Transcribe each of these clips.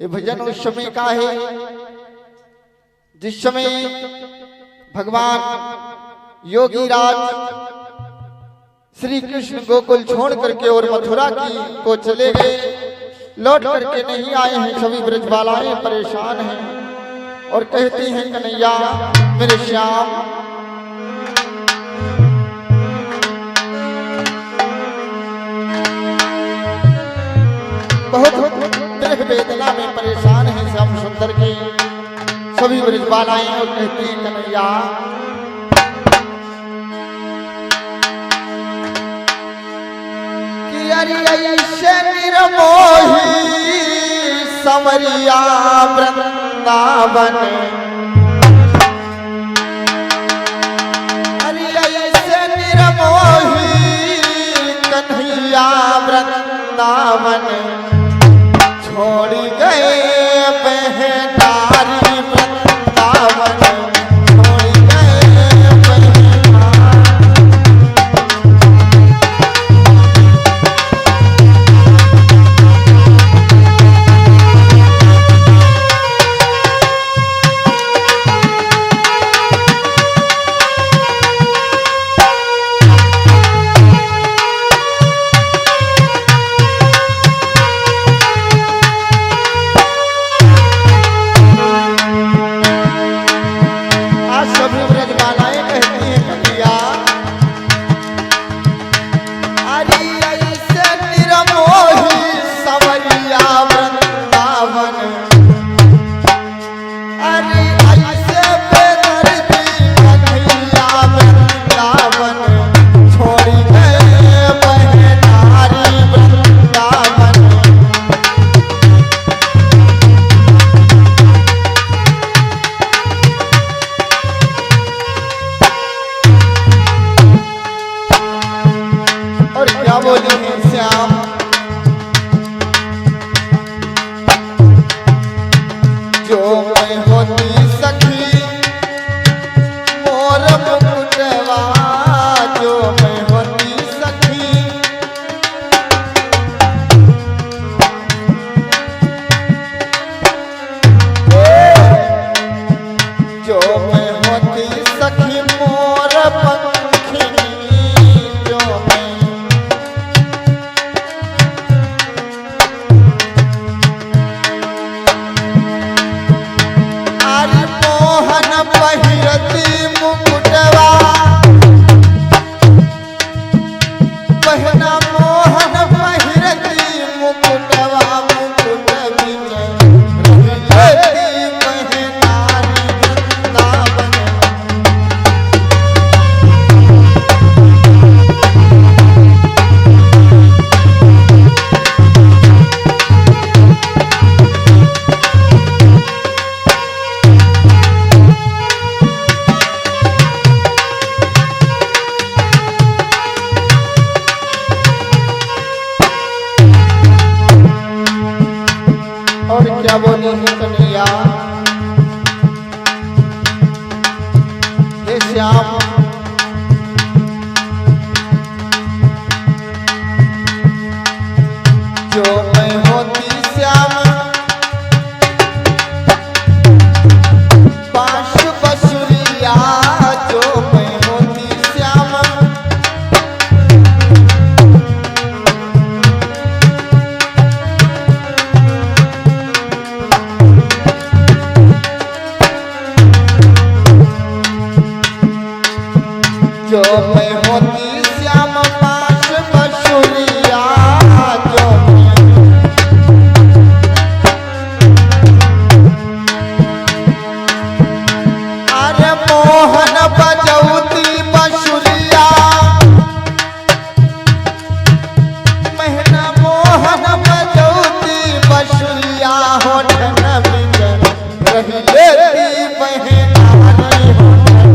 ये भजन उस समय का है जिस समय भगवान योगी राज श्री कृष्ण गोकुल छोड़ करके और मथुरा की को चले गए, लौट करके नहीं आए हैं। सभी ब्रजबालाएं परेशान हैं और कहती हैं कन्हैया मेरे श्याम बहुत देह वेदना में परेशान हैं श्याम सुंदर के सभी ब्रजबालाएं और कहती हैं कन्हैया कि अरे ऐसे निर्मोही संवरिया वृंदावन, अरे ऐसे निर्मोही कन्हैया वृंदावन छोड़ गए बहनारी वृंदावन, छोड़ गए क्या बोली है कन्हैया हे श्याम जो मैं होती श्याम बांस बसुरिया, जो मैं होती श्याम जो मैं होती श्याम बांस बसुरिया, जो अरे मोहन बजौती बसुरिया, महीना मोहन बजौती बसुरिया, होठन बिच रही लेती बहनारी, होठन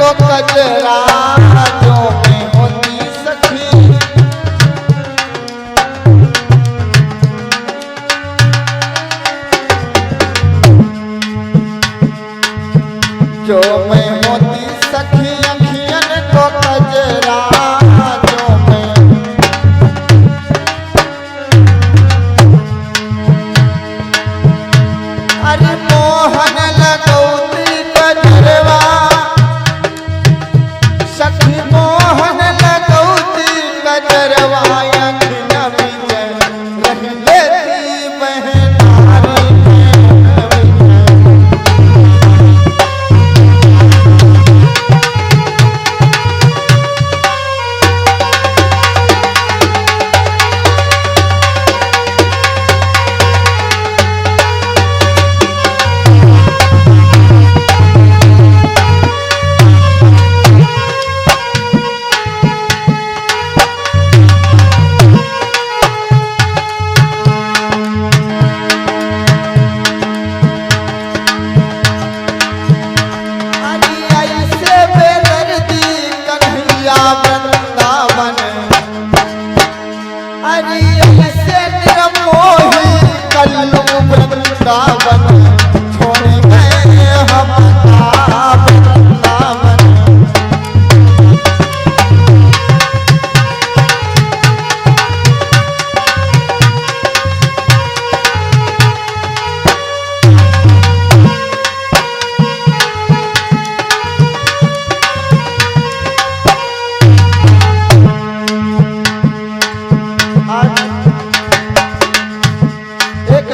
को कजरा जो में होती सखी, जो में होती सखी अखियन को कजरा जो में, अरे मोहन लगौती कजरवा सखी मोहन लगौती कजरवा अखिन बीच रह लेती बहनारी वृंदावन छोड़ गए हम वृंदावन,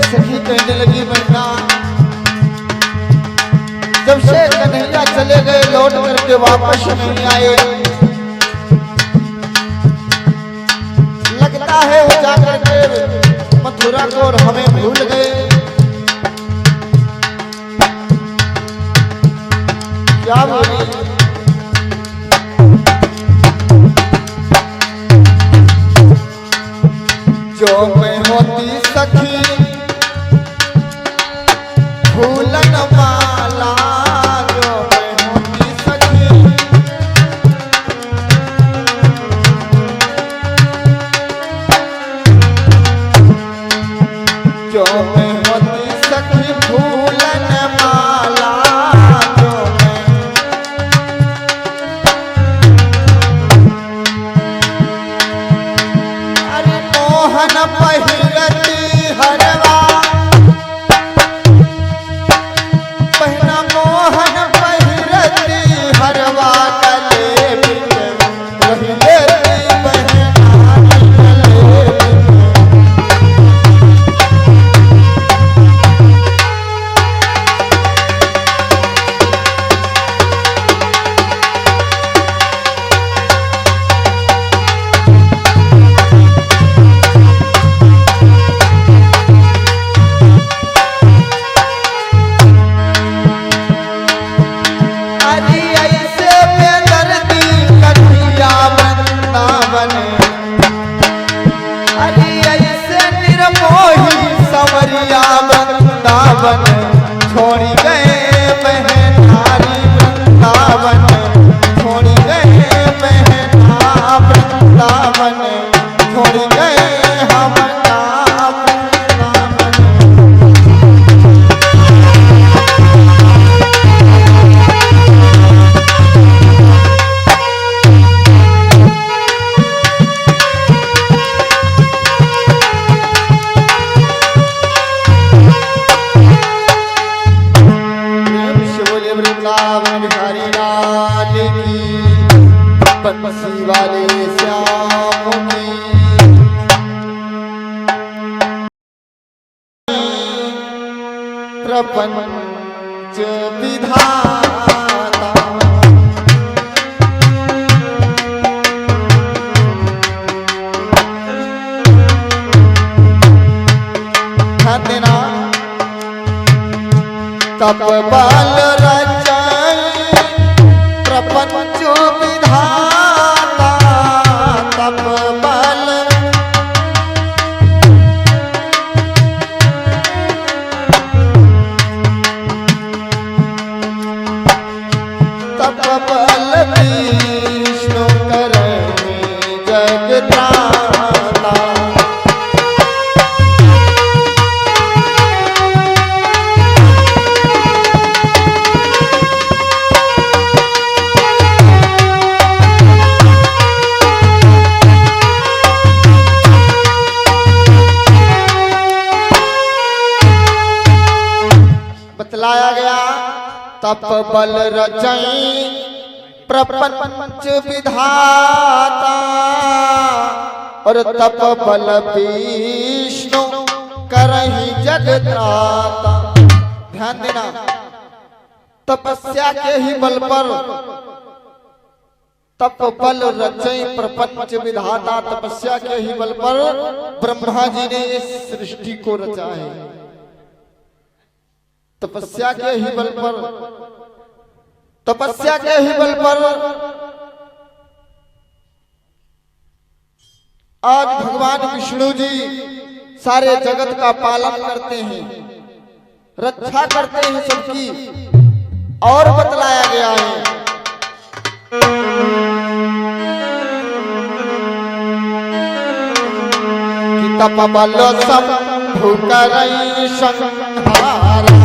सखी कहने लगी बहना जब से कन्हैया चले गए लौट करके वापस नहीं आए, लगता है वो जाकर के मथुरा को और हमें भूल गए। क्या बोली जो मैं होती सखी फूलन माला जो मैं होती सखी, जो मैं होती सखी फूलन माला जो मैं, अरे मोहन पहिरती हरवा बहना मोहन पहिरती हरवा गले बिच रही लेती बहनारी गले वृंदावन छोड़ी गए बहनारी वृंदावन, छोड़ी गए बहना वृंदावन, छोड़ी गए हम वृंदावन बिहारी लाल की, बंसी वाले श्याम की, प्रपंच विधाता देना तप बल प्रपंच विधाता तप बल, तप बल तप बल रचई प्रपंच विधाता और तप बल विष्णु करहि जगत्राता। ध्यान देना, तपस्या के ही बल पर तप बल रचई प्रपंच विधाता, तपस्या के ही बल पर ब्रह्मा जी ने इस सृष्टि को रचा है। तपस्या के ही बल पर, तपस्या के ही बल पर आज भगवान विष्णु जी सारे जगत का पालन करते हैं, रक्षा करते हैं सबकी। और बतलाया गया है कि तप बल शंभु करई संहारा।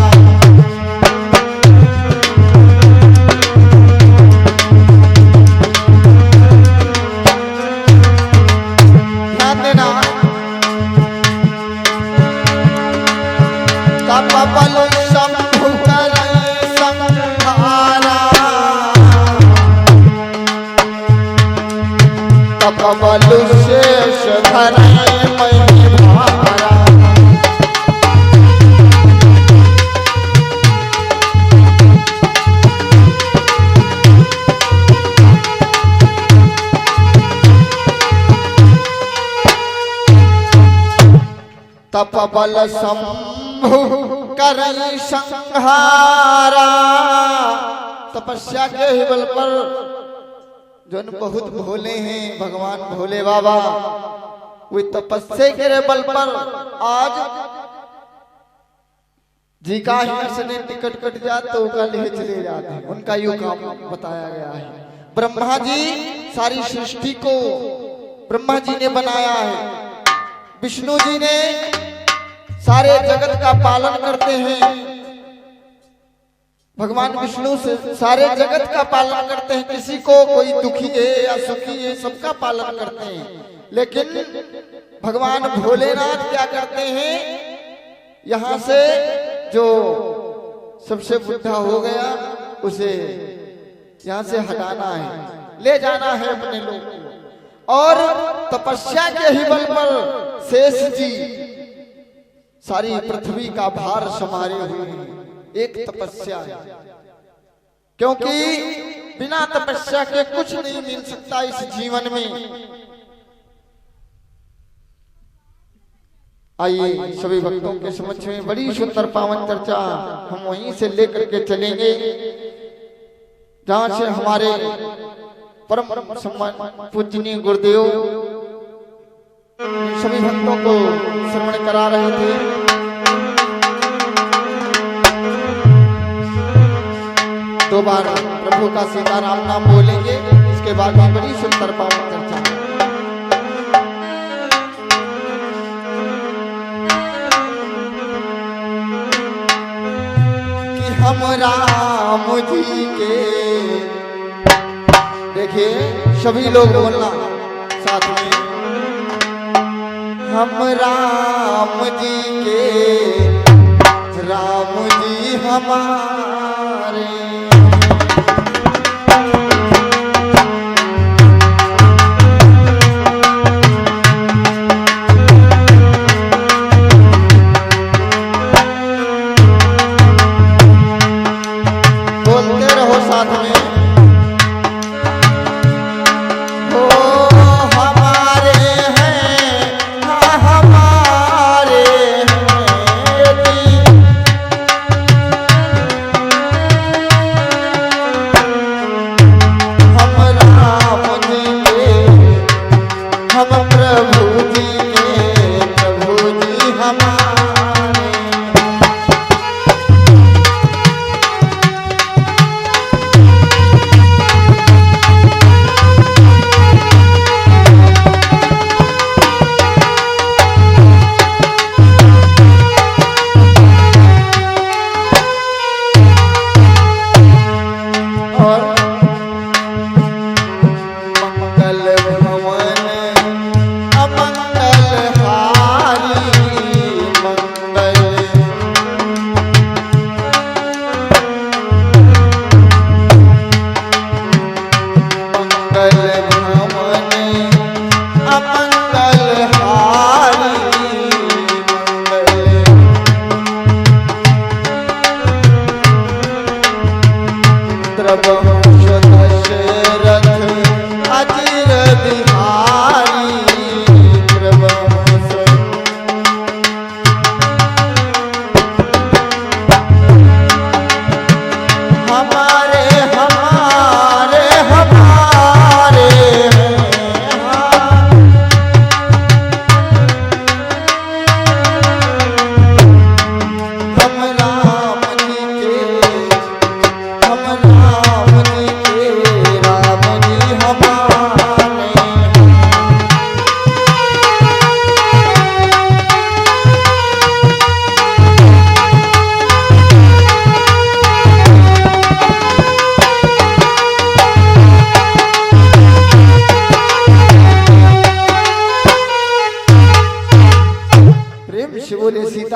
ध्यान देना, तप बल शंभु करई संहारा, तप बल शेष धरई मही भारा। तप बल शंभु करई संहारा, तपस्या के ही बल पर जो बहुत भोले हैं भगवान भोले बाबा, वे तपस्या के बल पर आज जी का ही ने टिकट कट जाते तो कल ही चले जाते हैं, उनका यू काम बताया गया है। ब्रह्मा जी सारी सृष्टि को ब्रह्मा जी ने बनाया है, विष्णु जी ने सारे जगत का पालन करते हैं। भगवान विष्णु से सारे जगत का पालन करते हैं, किसी को कोई दुखी है या सुखी है सबका पालन करते हैं। लेकिन भगवान भोलेनाथ क्या करते हैं, यहाँ से जो सबसे बुढ़ा हो गया उसे यहाँ से हटाना है, ले जाना है अपने लोग को। और तपस्या के ही बल पर शेष जी सारी पृथ्वी का भार संभाले हुए हैं, एक तपस्या है। क्योंकि बिना तपस्या के कुछ नहीं मिल सकता इस जीवन में। आइए सभी भक्तों के समक्ष में बड़ी सुंदर पावन चर्चा हम वहीं से लेकर के चलेंगे जहां से हमारे परम सम्मान पूजनीय गुरुदेव सभी भक्तों को श्रवण करा रहे थे। दो बार प्रभु का सीताराम नाम बोलेंगे, इसके बाद में बड़ी सुंदर पावन चर्चा। कि हम राम जी के, देखिए सभी लोग बोलना साथ में, हम राम जी के, राम जी हमारे। बोलते रहो साथ में,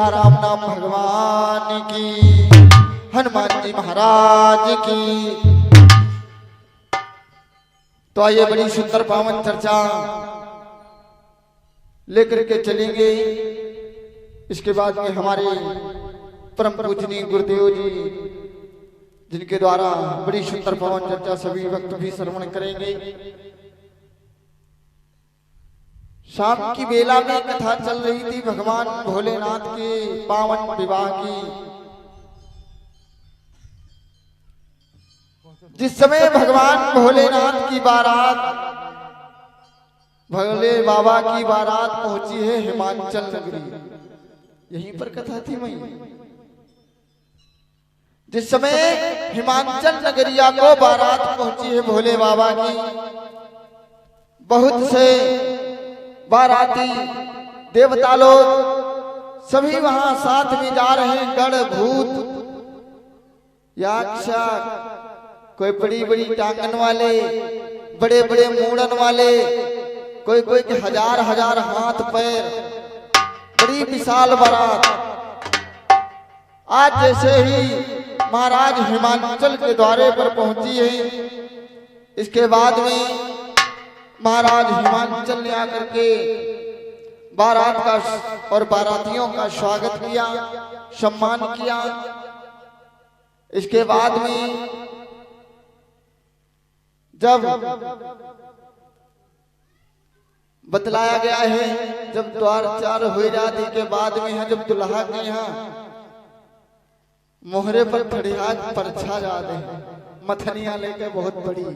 सीताराम नाम भगवान की, हनुमान जी महाराज की। तो आइए बड़ी सुंदर पावन चर्चा लेकर के चलेंगे। इसके बाद में हमारे परम पूजनीय गुरुदेव जी, जिनके द्वारा बड़ी सुंदर पावन चर्चा सभी वक्त भी श्रवण करेंगे। शाम की बेला में कथा चल रही थी भगवान भोलेनाथ के पावन विवाह की। जिस समय भगवान भोलेनाथ की बारात, भोले बाबा की बारात पहुंची है हिमाचल नगरी, यहीं पर कथा थी वहीं। जिस समय हिमाचल नगरिया को बारात पहुंची है भोले बाबा की, बहुत से बाराती देवता लोग सभी वहां साथ में जा रहे हैं। गण भूत यक्ष, कोई बड़ी बड़ी टांगन वाले, बड़े बड़े मूड़न वाले, कोई कोई के हजार हजार हाथ पैर, बड़ी विशाल बारात। आज जैसे ही महाराज हिमाचल के द्वारे पर पहुंची है, इसके बाद में महाराज हिमाचल ने आकर के बारात का और बारातियों का स्वागत किया, सम्मान किया। इसके बाद में जब बतलाया गया है, जब द्वार चार हो जाने के बाद में है, जब दुल्हा के यहाँ मोहरे पर खड़िया परछा जाते हैं, मथनिया लेके बहुत बड़ी,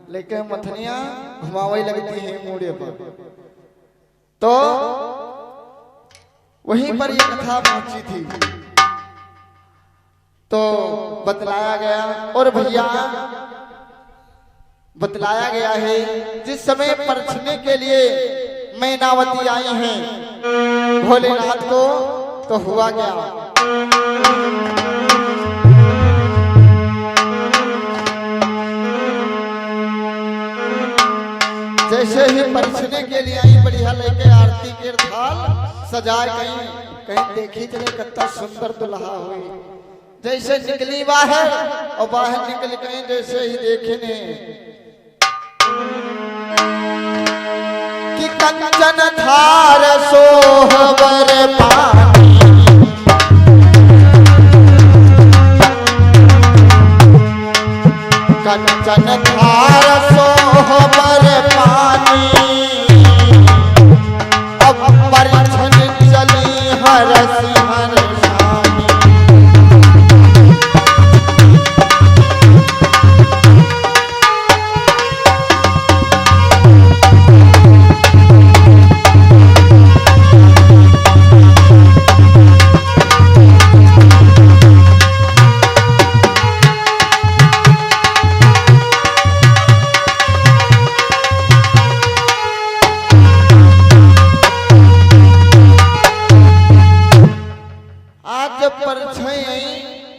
लेके मथनिया घुमावई लगती है मोड़े पर। तो वहीं पर ये कथा पहुंची थी। तो बतलाया गया, और भैया बतलाया गया है, जिस समय परछने के लिए मैनावती आई हैं भोलेनाथ को, तो हुआ क्या, जैसे ही परछने के लिए आई, बढ़िया लेके आरती के थाल सजाए, कहीं कहीं देखी चले कितना सुंदर दुल्हा हुई। जैसे निकली बाहर और बाहर निकल गए, जैसे ही देखे ने कि कंचन थार सोहबर पानी, कंचन थार सोहबर पानी, अब परछन चली हरसी हरसानी।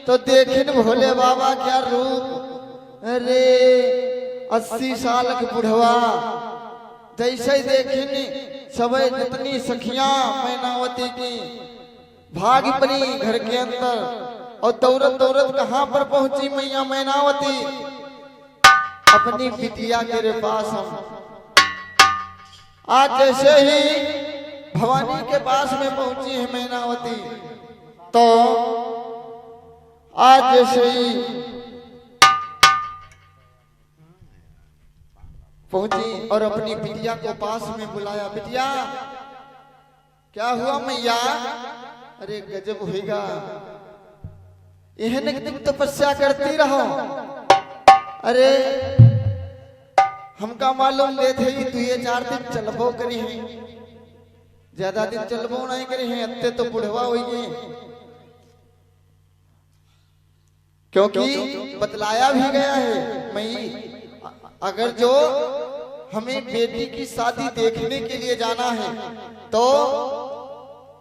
तो देखे भोले बाबा क्या रूप, अरे 80 साल के बुढ़वा। जैसे ही देखे सब जितनी सखियां मैनावती की भाग पड़ी घर के अंदर, और दौड़त दौड़त कहां पर पहुंची मैया मैनावती, अपनी बिटिया के पास। हम आज जैसे ही भवानी के पास में पहुंची है मैनावती, तो आज जैसे ही पहुंची और अपनी बिटिया को पास में बुलाया, बिटिया क्या हुआ मैया? अरे गजब होगा, यह तुम तपस्या करती रहो। अरे हमका मालूम ले थे तू ये 4 दिन चलबो करी है, ज्यादा दिन चलबो नहीं करी है, अत्ते तो बुढ़वा हुई है। क्योंकि बतलाया भी गया है, मई अगर जो हमें बेटी की शादी देखने के लिए जाना है, तो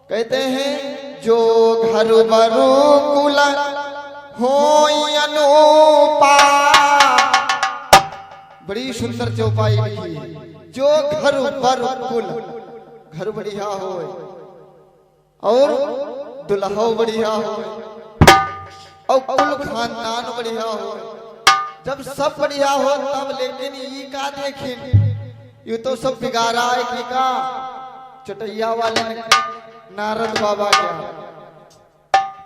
कहते हैं जो घर बरु कुल हो अनुपा, बड़ी सुंदर चौपाई लिखी है। जो घर बरु कुल, घर बढ़िया हो, और दुल्हा बढ़िया हो और कुल खानदान बढ़िया हो। जब सब बढ़िया हो तब लेकिन ये का देखें, ये तो सब बिगाड़ा है कि का चटैया वाले ने नारद बाबा क्या,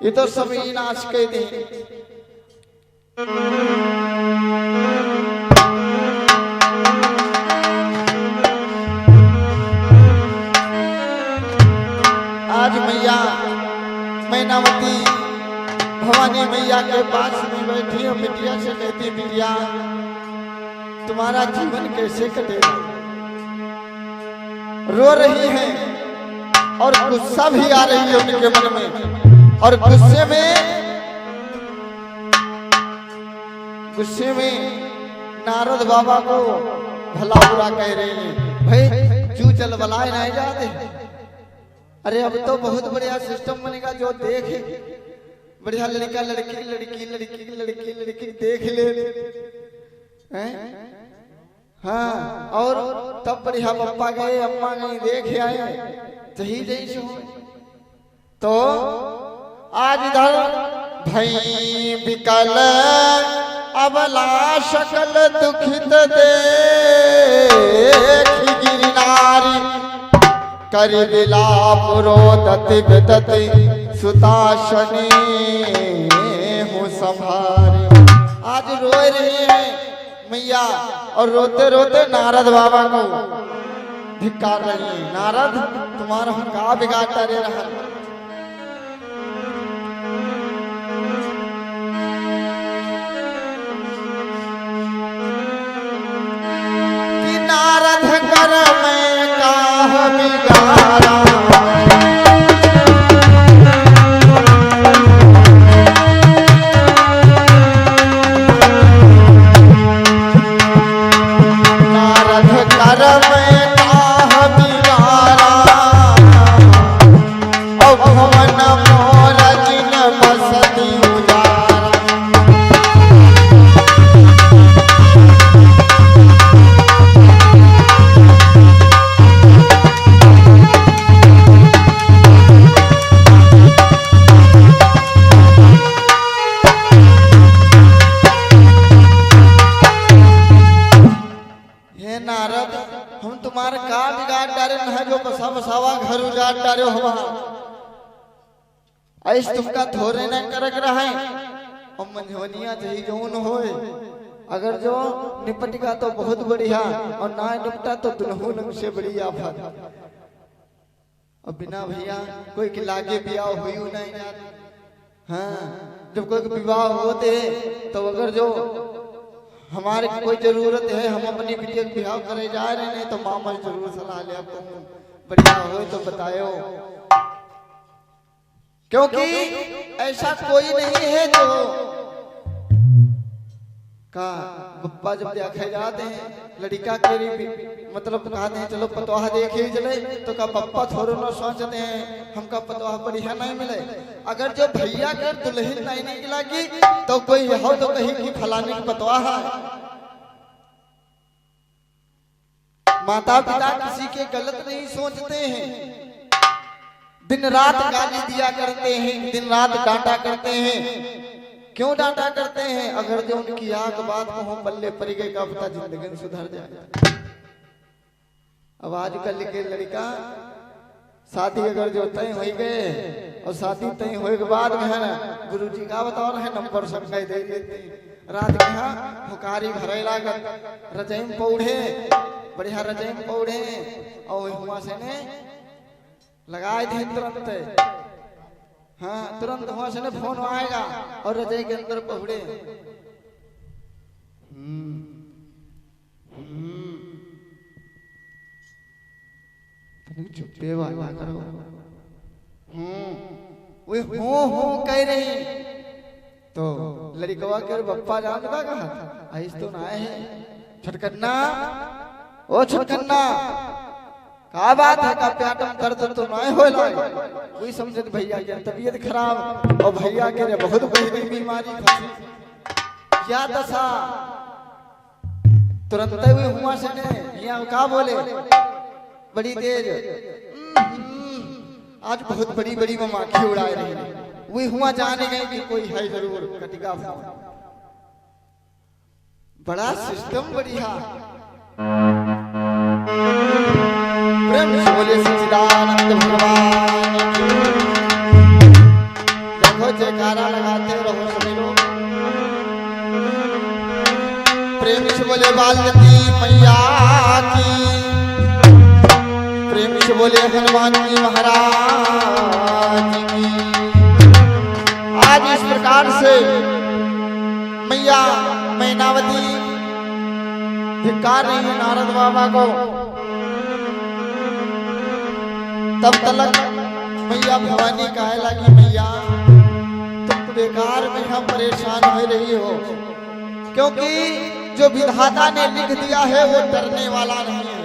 ये तो सब ही नाश के दे। आज मैया मैनावती भवानी मैया के पास में बैठी है, बिटिया से कहती बिटिया तुम्हारा जीवन कैसे कटेगा। रो रही है और गुस्सा भी आ रही है उनके मन में, और गुस्से में नारद बाबा को भला बुरा कह रहे हैं। भाई चू चल बलाए नहीं जाते, अरे अब तो बहुत बढ़िया सिस्टम बनेगा, जो देखे बढ़िया लड़का लड़की लड़की लड़की लड़की लड़की देख ले हैं? हाँ, और तब बढ़िया पप्पा गए अम्मा गई देख आए सही जैसे हो। तो आज इधर भई विकल अबला शकल दुखित देख गिरनारी करि विलाप रोदति विदति सुताशनी हूँ संभारी। आज रो रही है मैया और रोते रोते नारद बाबा को धिक्कार रही है। नारद तुम्हारा हम का बिगाड़ता रह रहा, कि नारद कर मैं का बिगाड़ा ऐस तुमका थोड़े न करक रहा है और मंझवनिया जही जौन होए, अगर जो निपटिका तो बहुत बढ़िया और ना निपटा तो दुल्हू नंग से बड़ी आफत। और बिना भैया कोई के लागे ब्याह हुई नहीं यार। हाँ, जब कोई विवाह होते तो अगर जो हमारे कोई जरूरत है हम अपनी बिटिया के ब्याह करे जा रहे हैं तो मामा जरूर सलाह ले, आपको बढ़िया हो तो बताओ, क्योंकि ऐसा कोई नहीं है जो का गुप्पा जब देखे जाते हैं लड़का के मतलब कहते हैं चलो पतवाह देखे चले तो का पप्पा थोड़े न सोचते हैं हमका पतवाह बढ़िया नहीं मिले। अगर जो भैया के दुल्हन नहीं निकलेगी तो कोई हो तो कहीं की फलाने की पतवाह है। माता पिता किसी के गलत नहीं सोचते हैं, दिन रात गाली दिया करते हैं, दिन रात डांटा करते हैं। क्यों डांटा करते हैं? अगर जो उनकी आग बात को हम पल्ले पड़ गए का पता जिंदगी सुधर जाए। अब आजकल के लड़का शादी अगर जो तय हो गए और शादी तय होने के बाद में है ना गुरुजी का बताओ है नंबर सब दे देते, रात के यहाँ हुकारी भरे लागत रजैम पौड़े बढ़िया रजैम पौड़े और हुआ से ने लगाए थे तुरंत। हाँ, तुरंत वहां से फोन आएगा और रजाई के अंदर पहुड़े। चुप्पे वाला करो। वे हो कह रही तो लड़कवा के बप्पा जान का कहा आइस तो ना है छटकन्ना, ओ छटकन्ना का बात है का प्याटम दर्द तो नहीं होला। कोई समझे भैया की तबीयत खराब और भैया के रे बहुत बड़ी बीमारी फंसी क्या दशा। तुरंत हुए हुआ से ने यहाँ का बोले बड़ी तेज आज बहुत बड़ी बड़ी ममाखी उड़ाए रही है, वे हुआ जाने गए कि कोई है जरूर कटिका हुआ। बड़ा सिस्टम बढ़िया। प्रेम से बोले सच्चिदानंद भगवान की। देखो जयकारा लगाते रहो सभी लोग। प्रेम से बोले बालवती मैया की। प्रेम से बोले हनुमान जी महाराज की। आज इस प्रकार से मैया मैनावती धिक्कार रही है नारद बाबा को। तब तलक मैया भवानी कहे लगी, मैया तुम बेकार में हम परेशान हो रही हो, क्योंकि जो विधाता ने लिख दिया है वो डरने वाला नहीं है।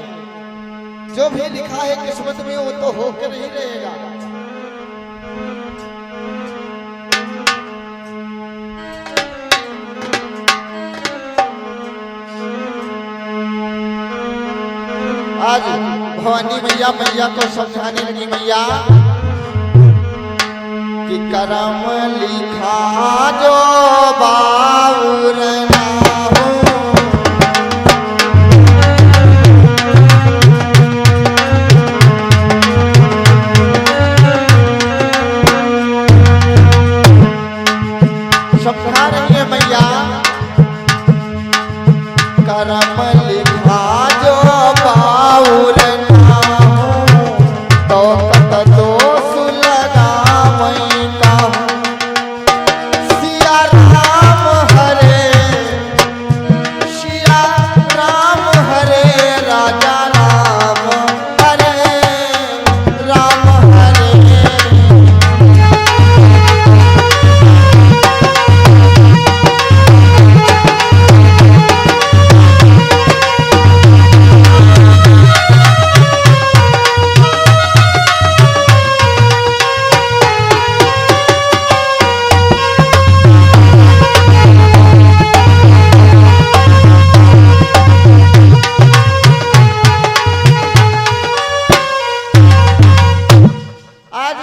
जो भी लिखा है किस्मत में वो तो होकर ही रहेगा। आज भवानी मैया को समझाने लगी, मैया कि करम लिखा जो बाउर ना हो, समझा रही है मैया, करम लिखा जो बाउर ना हो, तो कत दोष लगावई काहू। सिया राम हरे राजा राम हरे राम हरे।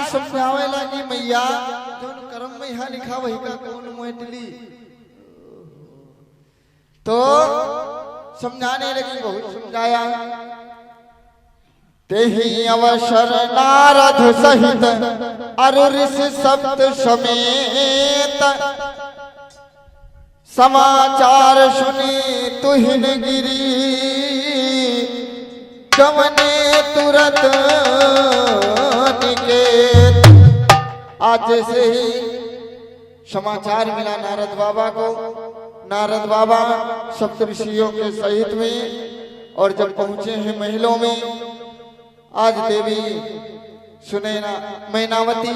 समझावे लगी मैया, जो कर्म में यहाँ लिखा वही का कौन मोटली। तो समझाने लगी, बहुत समझाया। तेहि अवसर नारद सहित अरु ऋषि सप्त समेत, समाचार सुनी तुहिन गिरी, गमने तुरत निकेत। आज से ही समाचार मिला नारद बाबा को। नारद बाबा सप्त ऋषियों के सहित में, और जब पहुंचे हैं महलों में, आज देवी सुनैना मैनावती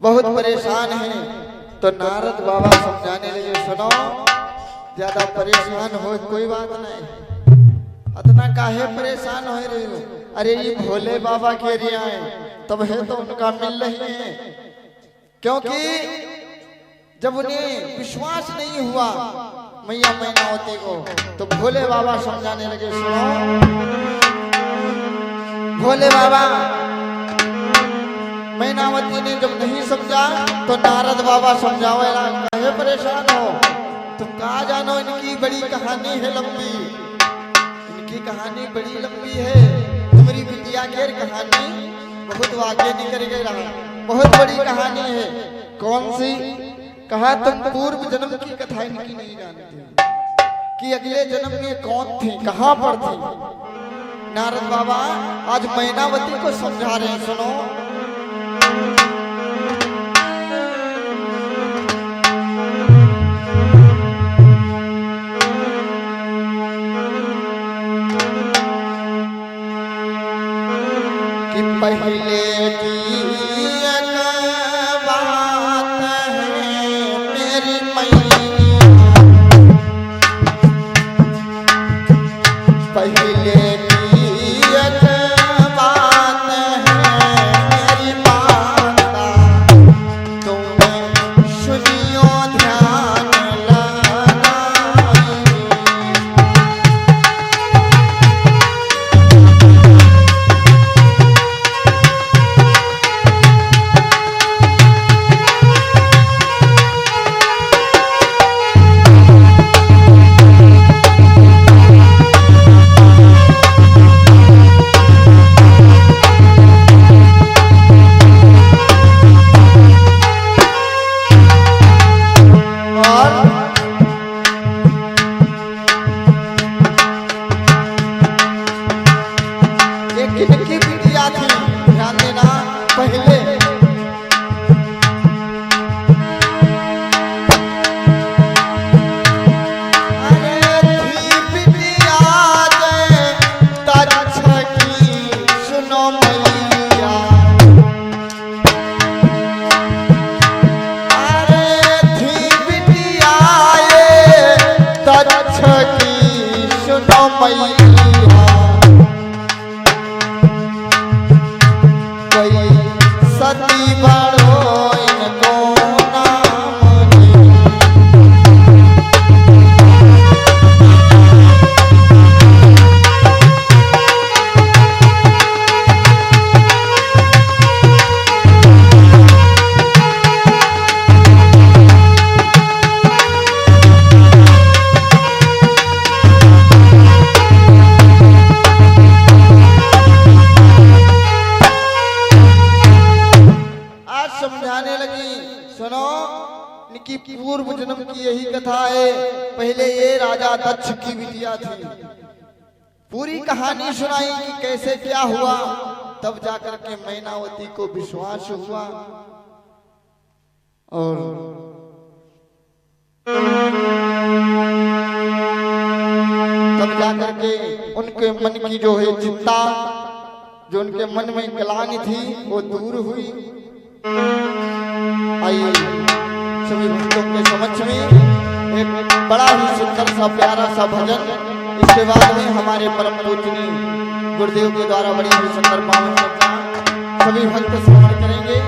बहुत परेशान है। तो नारद बाबा समझाने लगे, सुनो ज्यादा परेशान हो कोई बात नहीं, इतना काहे परेशान हो रहे हो। अरे ये भोले बाबा के रिया है, तब है तो उनका मिल रही है। क्योंकि जब उन्हें विश्वास नहीं हुआ मैया मैनावती को, तो भोले बाबा समझाने लगे, सुनो भोले बाबा। मैनावती ने जब नहीं समझा तो नारद बाबा समझावे लगा, काहे परेशान हो, तुम कहा जानो इनकी बड़ी कहानी है लंबी, इनकी कहानी बड़ी लंबी है। तुम्हारी बिटिया की कहानी बहुत आगे निकल गई रहा, बहुत बड़ी कहानी है। कौन सी? कहा तुम पूर्व जन्म की कथा इनकी नहीं जानते कि अगले जन्म में कौन थी, कहां पर थी। नारद बाबा आज मैनावती को समझा रहे हैं, सुनो। कि पहले की एक बात है मेरी मैया, पहले की एक बात है दक्ष की सुनो मैया, कोई सती बड़ो इनको नाम नहीं। समझाने लगी, सुनो, इनकी पूर्व जन्म की यही कथा है। पहले ये राजा दक्ष की बिटिया थी। पूरी कहानी सुनाई कि कैसे क्या हुआ। तब जाकर के मैनावती को विश्वास हुआ और तब जाकर के उनके मन की जो है चिंता, जो उनके मन में ग्लानि थी, वो दूर हुई। आइए सभी भक्तों के समक्ष में एक बड़ा ही सुंदर सा प्यारा सा भजन, इसके बाद में हमारे परम पूजनीय गुरुदेव के द्वारा बड़ी ही सुंदर पावन चर्चा सभी भक्त श्रवण करेंगे।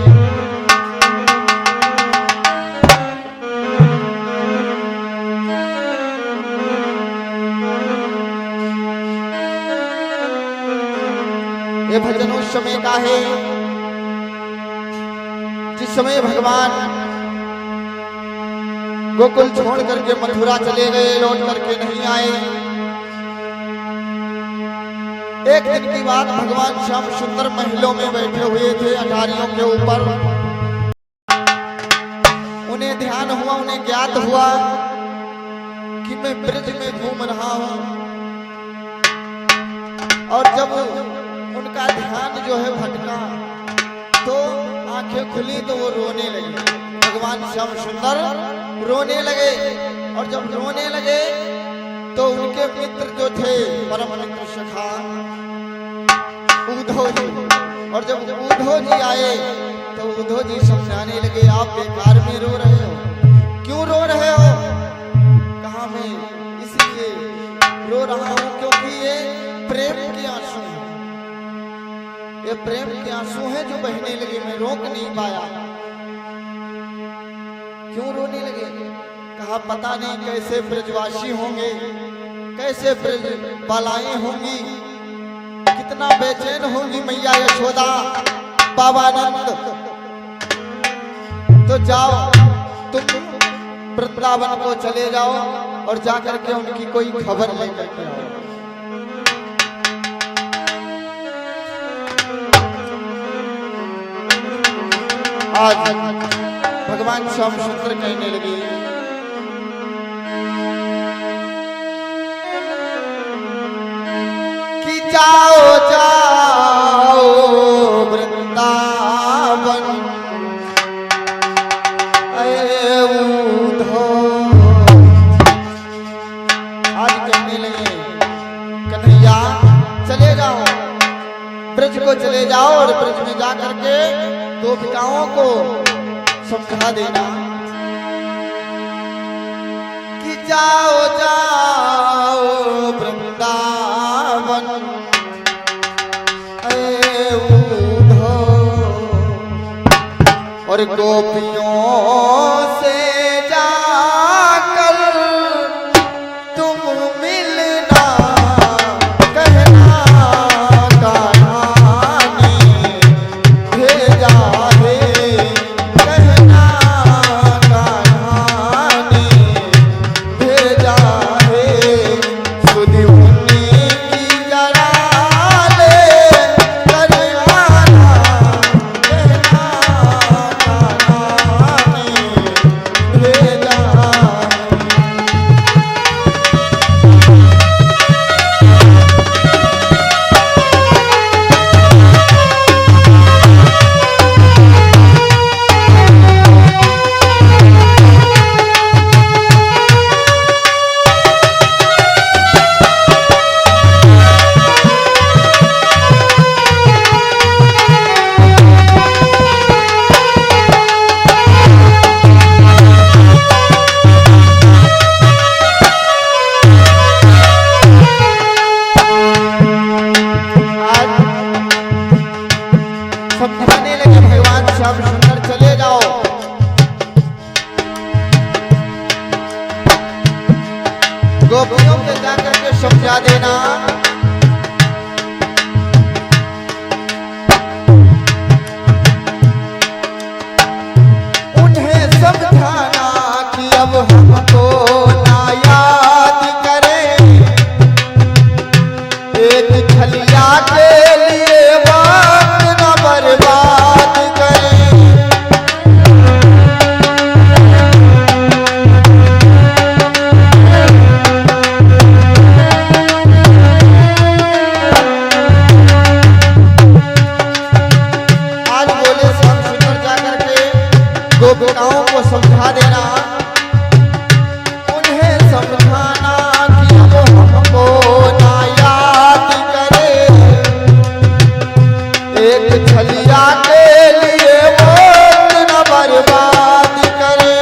ये भजन उस समय का है जिस समय भगवान गोकुल छोड़ करके मथुरा चले गए, लौट करके नहीं आए। एक दिन की बात, भगवान श्याम सुंदर महलों में बैठे हुए थे अटारियों के ऊपर। उन्हें ध्यान हुआ, उन्हें ज्ञात हुआ कि मैं ब्रज में घूम रहा हूं। और जब उनका ध्यान जो है भटका तो आंखें खुली तो वो रोने लगे। भगवान श्याम सुंदर रोने लगे और जब रोने लगे तो उनके मित्र जो थे, परम मित्र सखा उद्धव जी, और जब उद्धव जी आए तो उद्धव जी समझाने लगे, आप बेकार में रो रहे हो, क्यों रो रहे हो? कहा मैं इसलिए रो रहा हूं क्योंकि ये प्रेम के आंसू हैं, ये प्रेम के आंसू हैं जो बहने लगे, मैं रोक नहीं पाया। क्यों रोने लगे? कहा पता नहीं कैसे ब्रजवासी होंगे, कैसे ब्रज बालाएं होंगी, कितना बेचैन होंगी मैया यशोदा, बाबा नंद। तो जाओ तुम वृंदावन को चले जाओ और जाकर के उनकी कोई खबर लेकर के आओ। आज भगवान श्याम सुंदर कहने लगे, कि जाओ जाओ वृंदावन उद्धव। आज कहने लगे, कन्हैया चले जाओ, ब्रज को चले जाओ और ब्रज में जाकर के गोपिकाओं को समझा देना कि जाओ जाओ वृंदावन उद्धव, और गोपियों से जाकर तुम मिलना, कहना कहानी भेजा है, कहना कहानी भेजा है, सुध उन्हीं की जरा ले कर आना, कहना कहानी गोपियों के जाकर के समझा देना। उन्हें समझाना कि अब हमको ना याद करें, एक छलिया के लिए वक्त न बर्बाद करें। आज बोले श्याम सुंदर जाकर के गोपिकाओं को समझा देना। उन्हें समझाना कि अब हमको ना याद करे, एक छलिया के लिए वक्त न बर्बाद करे,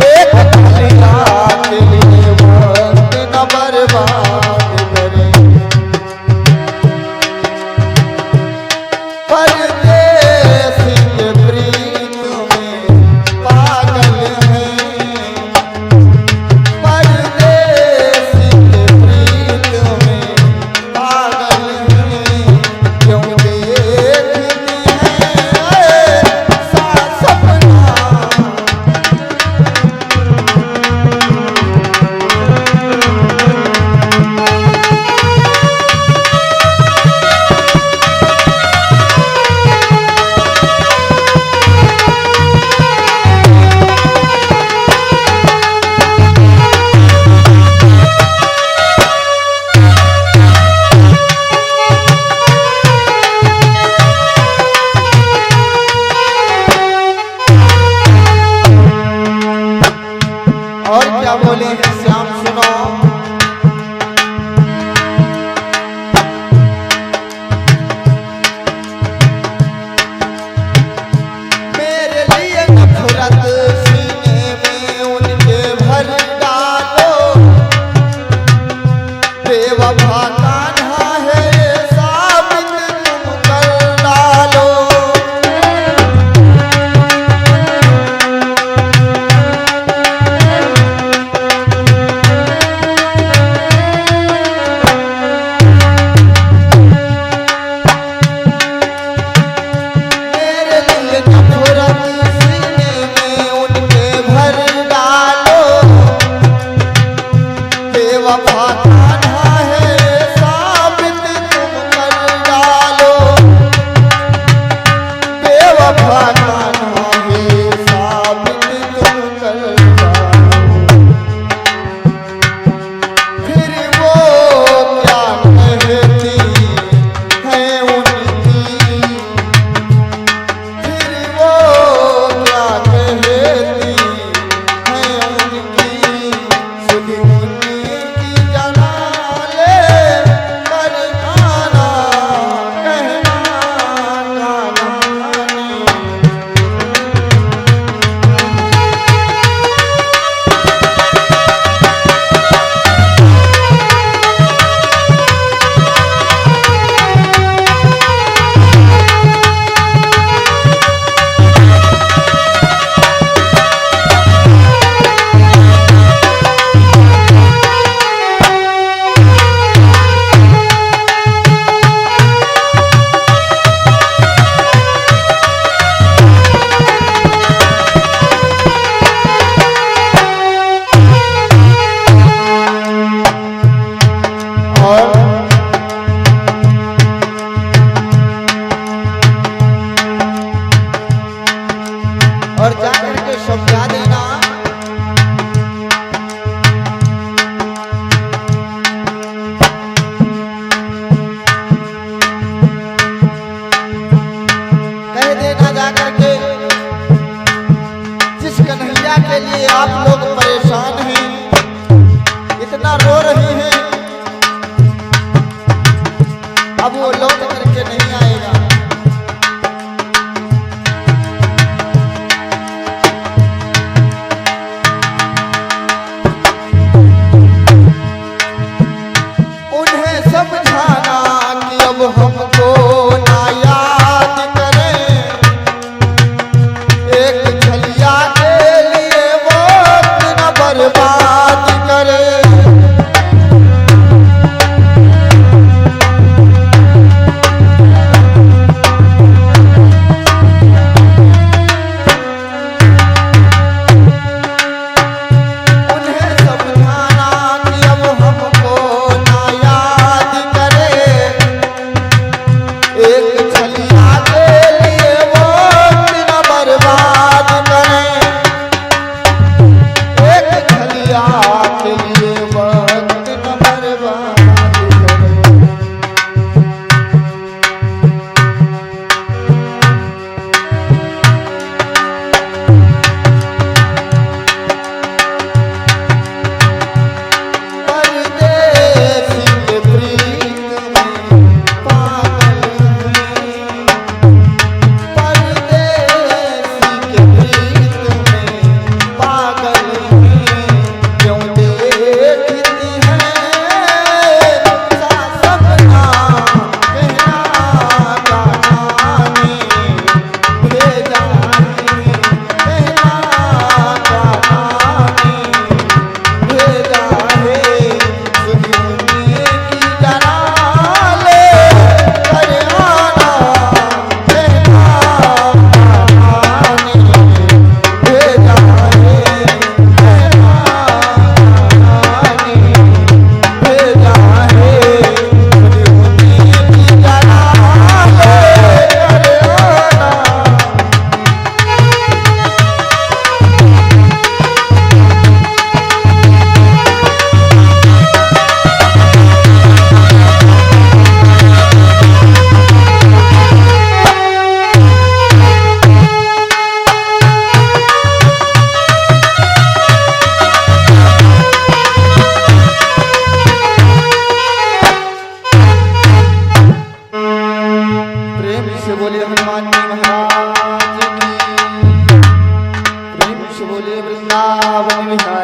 एक छलिया के लिए वक्त न बर्बाद करे। परदेसी के प्रीत में पागल हैं, परदेसी के प्रीत में पागल हैं, क्यों देखती हैं ऐसा सपना। और क्या बोले हैं श्याम सुनो। मेरे लिए नफरत सीने में उनके भर डालो, बेवफा कान्हा है साबित तुम कर डालो। बोले हनुमान जी महाराज की, प्रेम से बोले वृंदावन बिहारी।